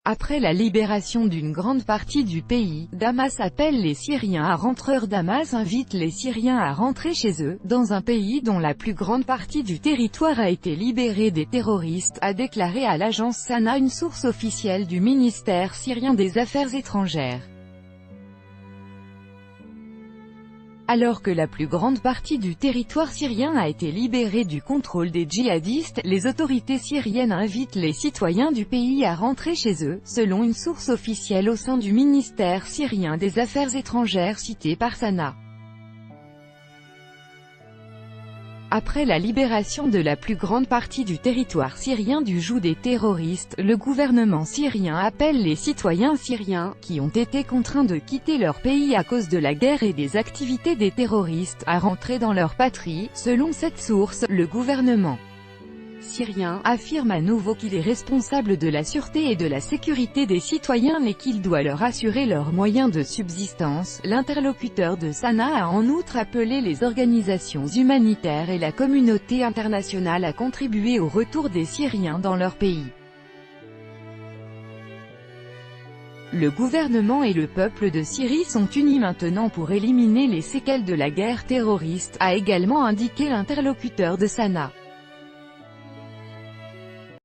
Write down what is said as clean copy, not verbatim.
Après la libération d'une grande partie du pays, Damas appelle les Syriens à rentrer. Damas invite les Syriens à rentrer chez eux, dans un pays dont la plus grande partie du territoire a été libérée des terroristes, a déclaré à l'agence Sana une source officielle du ministère syrien des Affaires étrangères. Alors que la plus grande partie du territoire syrien a été libérée du contrôle des djihadistes, les autorités syriennes invitent les citoyens du pays à rentrer chez eux, selon une source officielle au sein du ministère syrien des Affaires étrangères citée par Sana. Après la libération de la plus grande partie du territoire syrien du joug des terroristes, le gouvernement syrien appelle les citoyens syriens, qui ont été contraints de quitter leur pays à cause de la guerre et des activités des terroristes, à rentrer dans leur patrie. Selon cette source, le gouvernement syrien affirme à nouveau qu'il est responsable de la sûreté et de la sécurité des citoyens et qu'il doit leur assurer leurs moyens de subsistance. L'interlocuteur de Sana a en outre appelé les organisations humanitaires et la communauté internationale à contribuer au retour des Syriens dans leur pays. Le gouvernement et le peuple de Syrie sont unis maintenant pour éliminer les séquelles de la guerre terroriste, a également indiqué l'interlocuteur de Sana.